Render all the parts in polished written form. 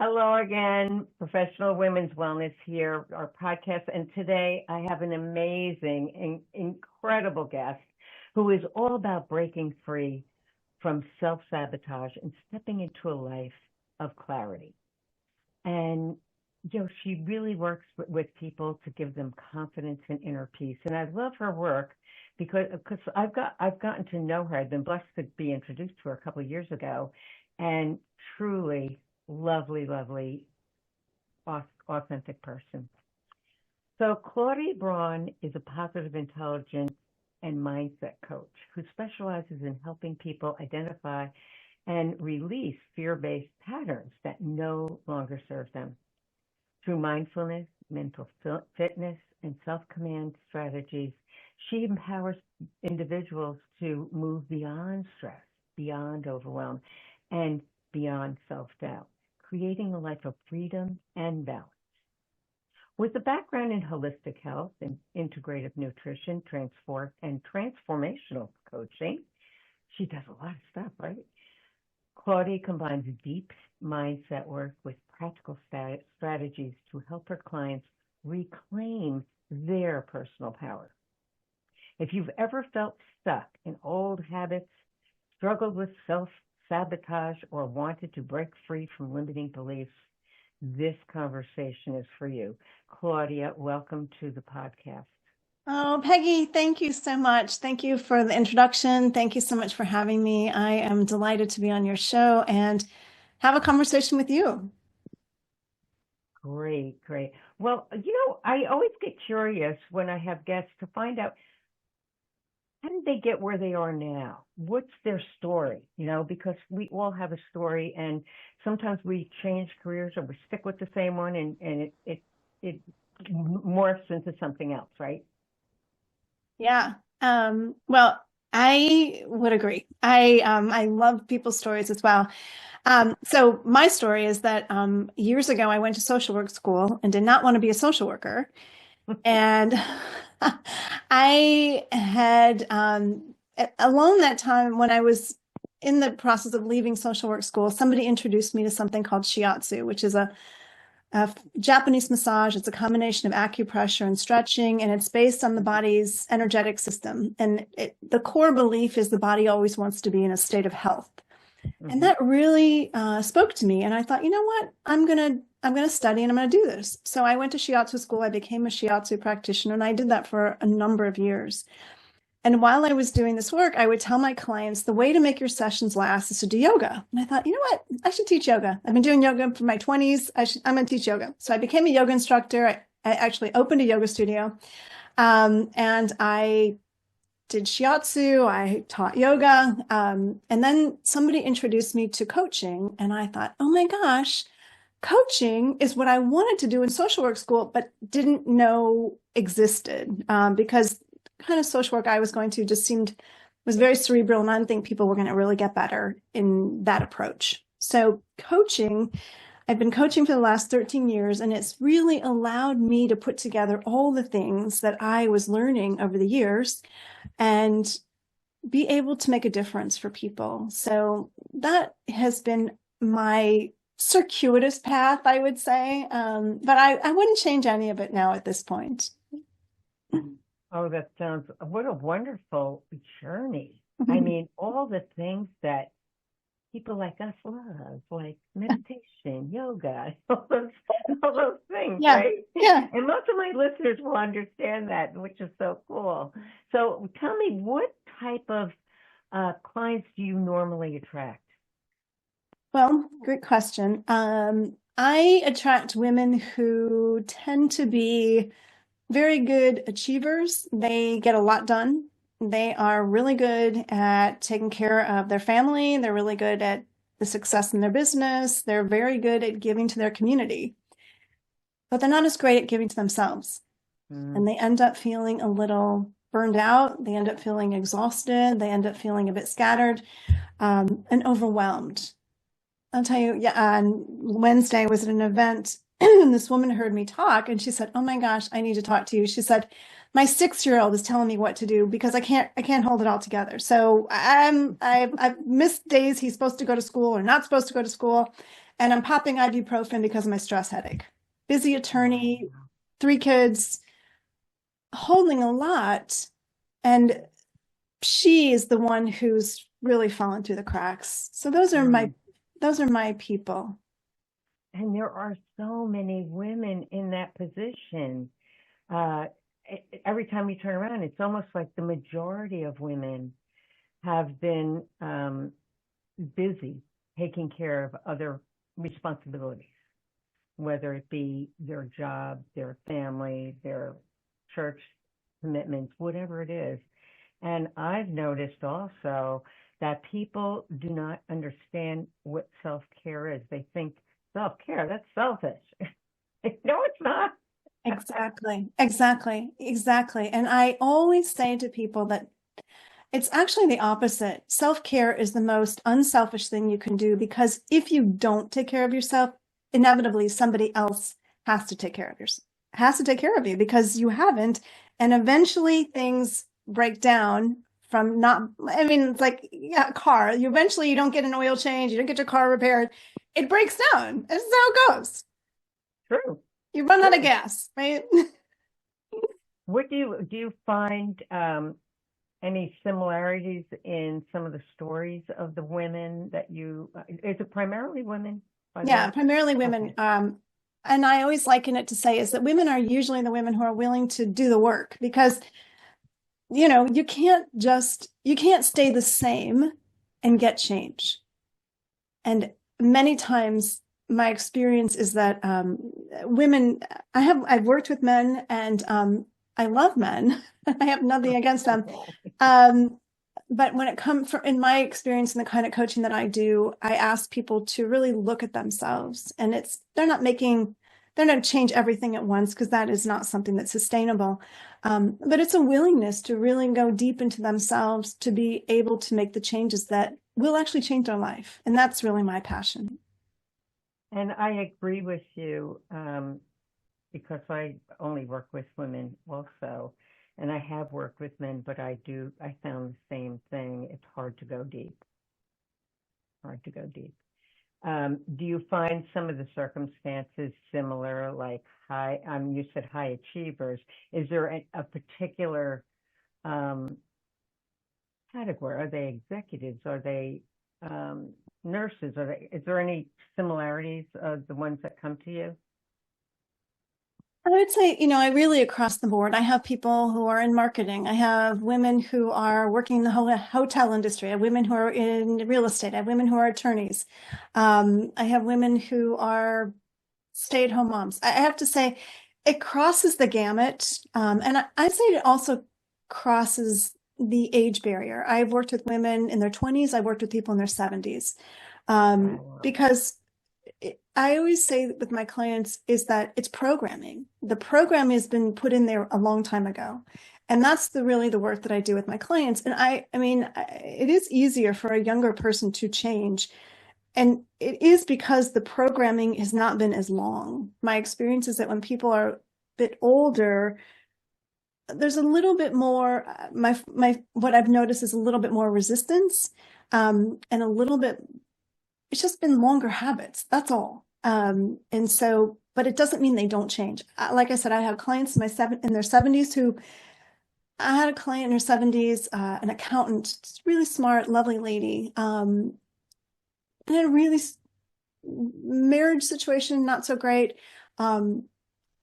Hello again, Professional Women's Wellness here, our podcast. And today I have an amazing, incredible guest who is all about breaking free from self-sabotage and stepping into a life of clarity. And, she really works with people to give them confidence and inner peace. And I love her work because I've gotten to know her. I've been blessed to be introduced to her a couple of years ago, and truly lovely, lovely, authentic person. So Claudia Braun is a positive intelligence and mindset coach who specializes in helping people identify and release fear-based patterns that no longer serve them. Through mindfulness, mental fitness, and self-command strategies, she empowers individuals to move beyond stress, beyond overwhelm, and beyond self-doubt, creating a life of freedom and balance. With a background in holistic health and integrative nutrition, transport, and transformational coaching, she does a lot of stuff, right? Claudia combines deep mindset work with practical strategies to help her clients reclaim their personal power. If you've ever felt stuck in old habits, struggled with self-sabotage, or wanted to break free from limiting beliefs, this conversation is for you. Claudia, welcome to the podcast. Oh, Peggy, thank you so much. Thank you for the introduction. Thank you so much for having me. I am delighted to be on your show and have a conversation with you. Great, great. Well, I always get curious when I have guests to find out how did they get where they are now? What's their story? Because we all have a story, and sometimes we change careers or we stick with the same one, and it morphs into something else, right? Yeah. Well, I would agree. I love people's stories as well. So my story is that years ago, I went to social work school and did not want to be a social worker. And I had, along that time when I was in the process of leaving social work school, somebody introduced me to something called shiatsu, which is a Japanese massage. It's a combination of acupressure and stretching, and it's based on the body's energetic system. And the core belief is the body always wants to be in a state of health. Mm-hmm. And that really spoke to me. And I thought, you know what, I'm going to study and I'm going to do this. So I went to shiatsu school. I became a shiatsu practitioner, and I did that for a number of years. And while I was doing this work, I would tell my clients the way to make your sessions last is to do yoga. And I thought, you know what, I should teach yoga. I've been doing yoga for my 20s. I'm going to teach yoga. So I became a yoga instructor. I actually opened a yoga studio, and I did shiatsu. I taught yoga. And then somebody introduced me to coaching. And I thought, oh my gosh, coaching is what I wanted to do in social work school, but didn't know existed, because kind of social work I was going to just was very cerebral, and I didn't think people were going to really get better in that approach. So coaching, I've been coaching for the last 13 years, and it's really allowed me to put together all the things that I was learning over the years and be able to make a difference for people. So that has been my circuitous path, I would say. But I wouldn't change any of it now at this point. Oh, what a wonderful journey. Mm-hmm. I mean, all the things that people like us love, like meditation, yoga, all those things, yeah. Right? Yeah. And most of my listeners will understand that, which is so cool. So tell me, what type of clients do you normally attract? Well, great question. I attract women who tend to be very good achievers. They get a lot done. They are really good at taking care of their family. They're really good at the success in their business. They're very good at giving to their community, but they're not as great at giving to themselves. And they end up feeling a little burned out. They end up feeling exhausted. They end up feeling a bit scattered, and overwhelmed. I'll tell you, on Wednesday I was at an event, and this woman heard me talk, and she said, oh my gosh, I need to talk to you. She said, my 6-year-old is telling me what to do because I can't hold it all together. So I've missed days he's supposed to go to school or not supposed to go to school, and I'm popping ibuprofen because of my stress headache. Busy Wow. attorney, 3 kids, holding a lot, and she is the one who's really fallen through the cracks. So those are my people. And there are so many women in that position. Uh, every time you turn around, it's almost like the majority of women have been busy taking care of other responsibilities, whether it be their job, their family, their church commitments, whatever it is. And I've noticed also that people do not understand what self care is. They think self care, that's selfish. No, it's not. Exactly, exactly, exactly. And I always say to people that it's actually the opposite. Self-care is the most unselfish thing you can do because if you don't take care of yourself, inevitably somebody else has to take care of yourself, has to take care of you because you haven't. And eventually things break down from not, I mean, it's like yeah, a car. You don't get an oil change, you don't get your car repaired. It breaks down. This is how it goes. True, You run out of true. gas, right? What do you find any similarities in some of the stories of the women that you is it primarily women, by the Yeah, way? primarily women. Okay. And I always liken it to say is that women are usually the women who are willing to do the work because, you can't stay the same and get change. And many times my experience is that women, I've worked with men and I love men. I have nothing against them. Um, but when it comes from in my experience and the kind of coaching that I do, I ask people to really look at themselves. And they're not change everything at once because that is not something that's sustainable. But it's a willingness to really go deep into themselves to be able to make the changes that will actually change their life. And that's really my passion. And I agree with you because I only work with women also. And I have worked with men, but I found the same thing. It's hard to go deep, hard to go deep. Do you find some of the circumstances similar, like you said high achievers? Is there a particular um, category? Are they executives? Are they um, nurses? Is there any similarities of the ones that come to you? I would say, I really across the board. I have people who are in marketing. I have women who are working in the hotel industry. I have women who are in real estate. I have women who are attorneys. I have women who are stay-at-home moms. I have to say, it crosses the gamut. And I'd say it also crosses the age barrier. I've worked with women in their 20s. I've worked with people in their 70s. Wow. Because I always say with my clients is that it's programming. The program has been put in there a long time ago. And that's really the work that I do with my clients. And I mean, it is easier for a younger person to change. And it is because the programming has not been as long. My experience is that when people are a bit older, there's a little bit more, what I've noticed is a little bit more resistance, and a little bit it's just been longer habits. That's all. And so, but it doesn't mean they don't change. Like I said, I have clients in their 70s who I had a client in her 70s, an accountant, really smart, lovely lady, and had a really marriage situation, not so great, and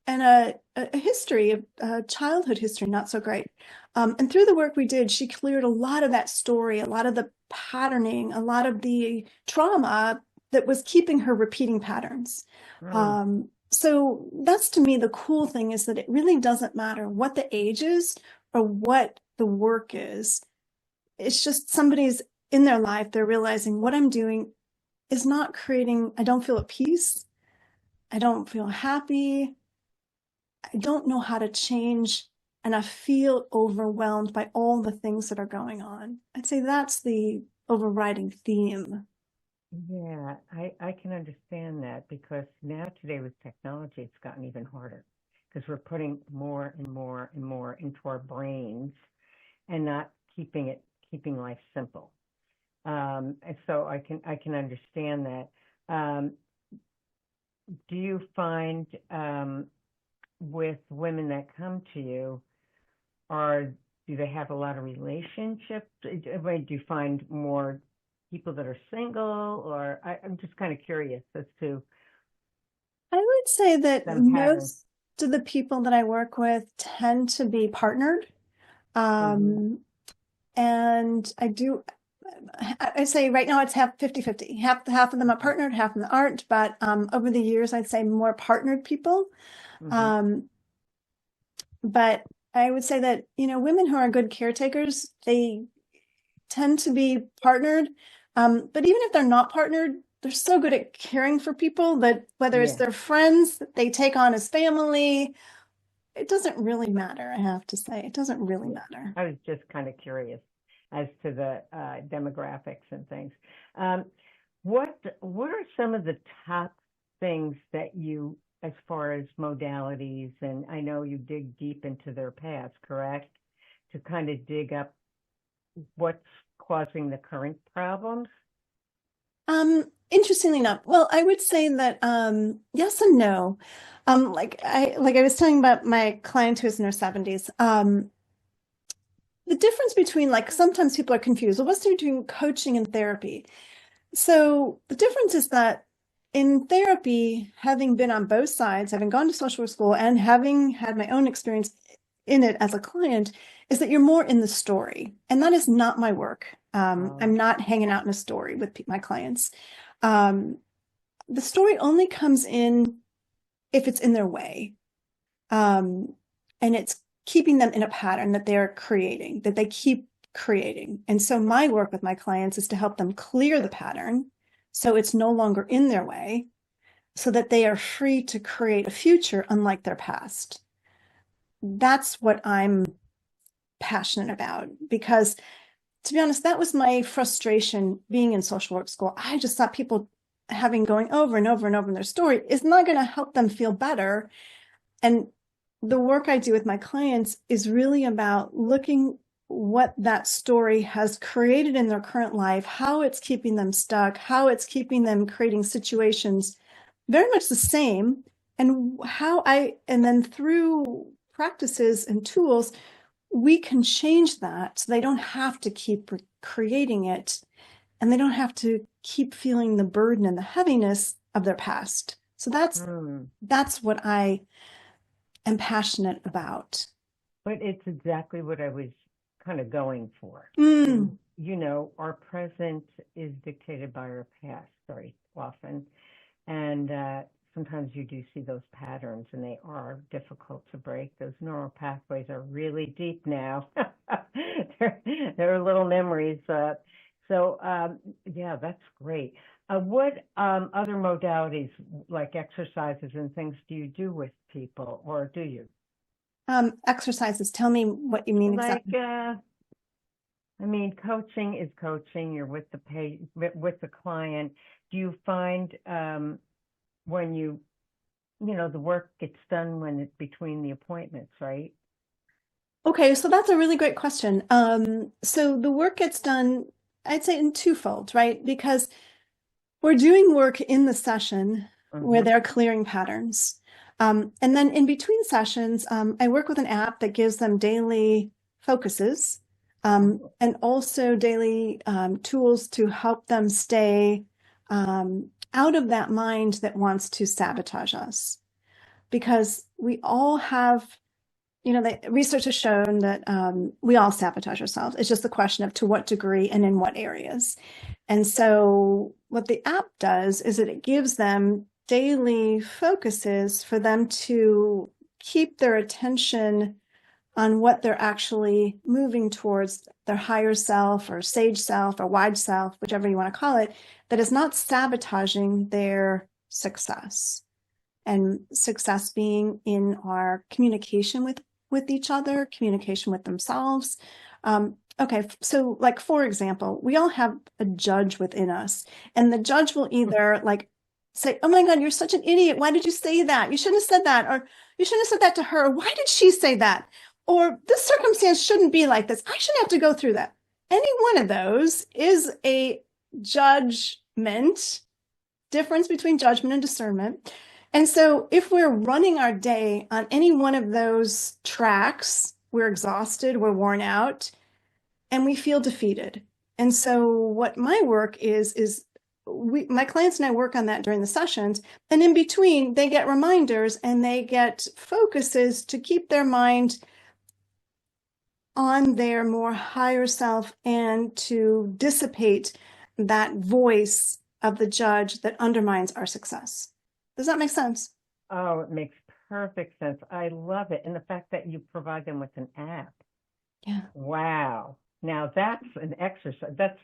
a history of childhood history, not so great. And through the work we did, she cleared a lot of that story, a lot of the patterning, a lot of the trauma that was keeping her repeating patterns. Mm. So that's to me the cool thing is that it really doesn't matter what the age is or what the work is. It's just somebody's in their life, they're realizing what I'm doing is not I don't feel at peace. I don't feel happy. I don't know how to change, and I feel overwhelmed by all the things that are going on. I'd say that's the overriding theme. Yeah, I can understand that because now today with technology, it's gotten even harder because we're putting more and more and more into our brains and not keeping life simple. And so I can understand that. Do you find with women that come to you, do they have a lot of relationships? Do you find more people that are single, or I'm just kind of curious as to I would say that them patterns. most of the people that I work with tend to be partnered. Mhm. And I'd say right now it's 50-50. Half of them are partnered, half of them aren't. But over the years, I'd say more partnered people. Mhm. Um, but I would say that, women who are good caretakers, they tend to be partnered. But even if they're not partnered, they're so good at caring for people that whether it's Yeah. their friends that they take on as family, it doesn't really matter, I have to say. It doesn't really Yeah. matter. I was just kind of curious as to the demographics and things. Um, what are some of the top things that you, as far as modalities, and I know you dig deep into their past, correct? To kind of dig up what's causing the current problems? Interestingly enough, well, I would say that yes and no. Like I was telling about my client who's in her 70s. The difference between, like, sometimes people are confused. Well, what's the difference between coaching and therapy? So the difference is that in therapy, having been on both sides, having gone to social work school and having had my own experience in it as a client, is that you're more in the story. And that is not my work. I'm not hanging out in a story with my clients. Um, the story only comes in if it's in their way. And it's keeping them in a pattern that they're creating, that they keep creating. And so my work with my clients is to help them clear the pattern so it's no longer in their way, so that they are free to create a future unlike their past. That's what I'm passionate about, because, to be honest, that was my frustration being in social work school. I just thought people having going over and over and over in their story is not going to help them feel better. And the work I do with my clients is really about looking what that story has created in their current life, how it's keeping them stuck, how it's keeping them creating situations very much the same, and then through practices and tools, we can change that so they don't have to keep creating it, and they don't have to keep feeling the burden and the heaviness of their past. So that's what I am passionate about. But it's exactly what I was kind of going for. Mm. Our present is dictated by our past very often. And sometimes you do see those patterns, and they are difficult to break. Those neural pathways are really deep now. They're little memories. Yeah, that's great. What other modalities, like exercises and things, do you do with people, or do you? Exercises. Tell me what you mean Like, exactly. coaching is coaching. You're with the client. Do you find when the work gets done when it's between the appointments, right? Okay, so that's a really great question. So the work gets done, I'd say, in twofold, right? Because we're doing work in the session where Mm-hmm. they're clearing patterns. And then in between sessions, I work with an app that gives them daily focuses, and also daily tools to help them stay out of that mind that wants to sabotage us. Because we all have, the research has shown that we all sabotage ourselves. It's just a question of to what degree and in what areas. And so what the app does is that it gives them daily focuses for them to keep their attention on what they're actually moving towards, their higher self or sage self or wide self, whichever you want to call it, that is not sabotaging their success. And success being in our communication with each other, communication with themselves. Okay, so, like, for example, we all have a judge within us, and the judge will either, like, say, oh my God, you're such an idiot. Why did you say that? You shouldn't have said that. Or you shouldn't have said that to her. Why did she say that? Or this circumstance shouldn't be like this. I shouldn't have to go through that. Any one of those is a judgment, difference between judgment and discernment. And so if we're running our day on any one of those tracks, we're exhausted, we're worn out, and we feel defeated. And so what my work is my clients and I work on that during the sessions. And in between, they get reminders and they get focuses to keep their mind on their more higher self and to dissipate that voice of the judge that undermines our success. Does that make sense? Oh, it makes perfect sense. I love it. And the fact that you provide them with an app. Yeah. Wow. Now that's an exercise. That's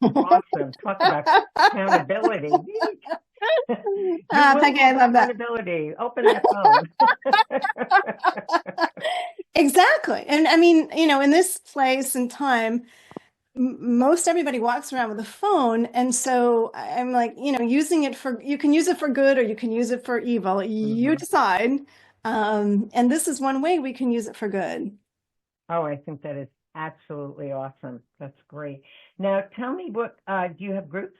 awesome. Talk about accountability. Peggy, I love that. Accountability. Open that phone. Exactly. And I mean, in this place and time, most everybody walks around with a phone. And so I'm like, using it you can use it for good or you can use it for evil. You decide. And this is one way we can use it for good. Oh, I think that is absolutely awesome. That's great. Now, tell me what, do you have groups?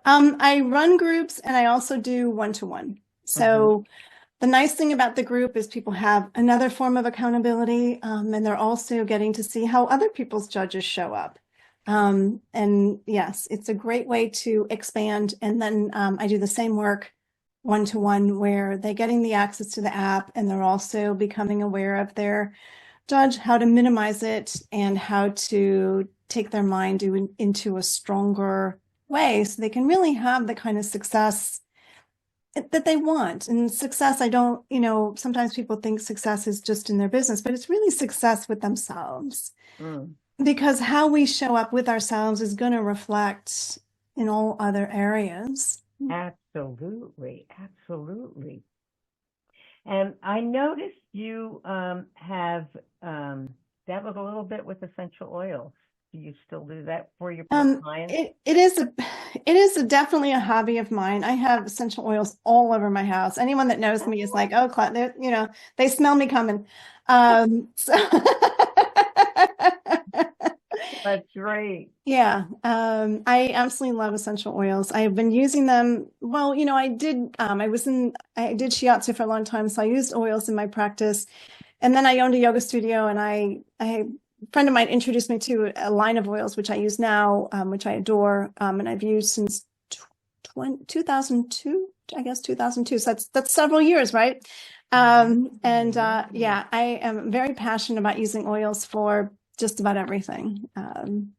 I run groups and I also do one-to-one. So the nice thing about the group is people have another form of accountability, and they're also getting to see how other people's judges show up. And yes, it's a great way to expand. And then I do the same work one-to-one where they're getting the access to the app and they're also becoming aware of their judge, how to minimize it and how to take their mind into a stronger way so they can really have the kind of success that they want. And success, sometimes people think success is just in their business, but it's really success with themselves. Because how we show up with ourselves is going to reflect in all other areas. Absolutely. Absolutely. And I noticed you have dabbled a little bit with essential oils. Do you still do that for your clients? It is definitely a hobby of mine. I have essential oils all over my house. Anyone that knows me is like, oh, they smell me coming. So That's right. Yeah. I absolutely love essential oils. I have been using them. Well, I did shiatsu for a long time. So I used oils in my practice. And then I owned a yoga studio and a friend of mine introduced me to a line of oils, which I use now, which I adore. And I've used since 2002, I guess 2002. So that's several years, right? Yeah, I am very passionate about using oils for just about everything.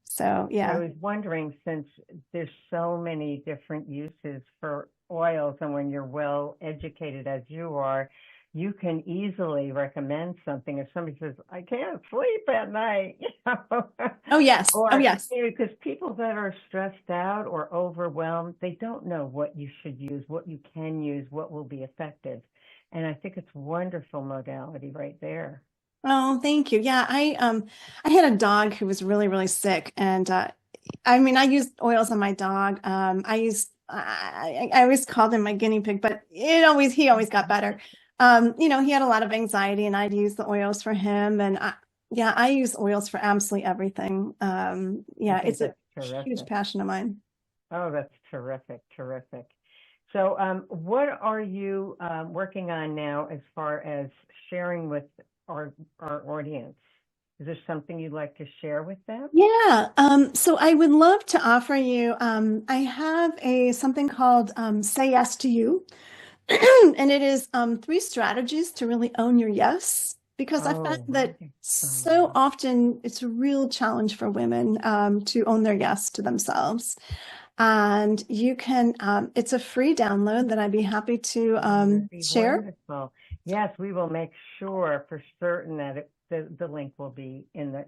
So yeah. I was wondering, since there's so many different uses for oils, and when you're well educated as you are, you can easily recommend something. If somebody says, I can't sleep at night, Oh yes. Oh yes. Because people that are stressed out or overwhelmed, they don't know what you should use, what you can use, what will be effective. And I think it's wonderful modality right there. Oh, thank you. Yeah, I had a dog who was really, really sick, and I used oils on my dog. I always called him my guinea pig, but he always got better. He had a lot of anxiety, and I'd use the oils for him. And I use oils for absolutely everything. It's a huge passion of mine. Oh, that's terrific, terrific. So, what are you working on now as far as sharing with our audience? Is there something you'd like to share with them? Yeah. So I would love to offer you, I have something called Say Yes to You. And it is 3 strategies to really own your yes, because I found that so often it's a real challenge for women to own their yes to themselves. And you can, it's a free download that I'd be happy to share. Wonderful. Yes, we will make sure for certain that the link will be in the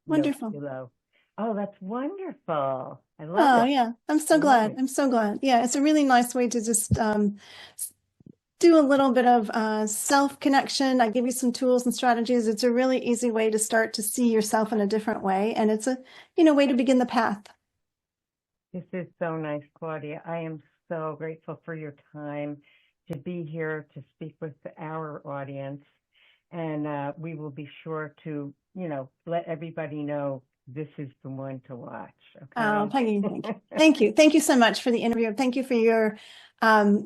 Wonderful. below. Oh, that's wonderful. I love Oh, it. yeah. I'm so glad. I'm so glad. Yeah, it's a really nice way to just do a little bit of self-connection. I give you some tools and strategies. It's a really easy way to start to see yourself in a different way. And it's a, way to begin the path. This is so nice, Claudia. I am so grateful for your time to be here to speak with our audience. And we will be sure to, let everybody know this is the one to watch. Oh, Okay. Peggy, thank you. Thank you. Thank you so much for the interview. Thank you for your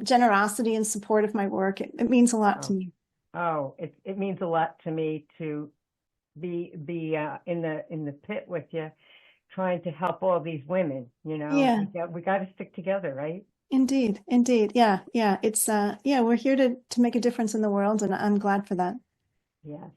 generosity and support of my work. It means a lot to Oh, me. it means a lot to me to be in the pit with you, trying to help all these women. Yeah, We got to stick together, right? indeed. Indeed. Yeah. Yeah. It's yeah, we're here to make a difference in the world, and I'm glad for that. Yes.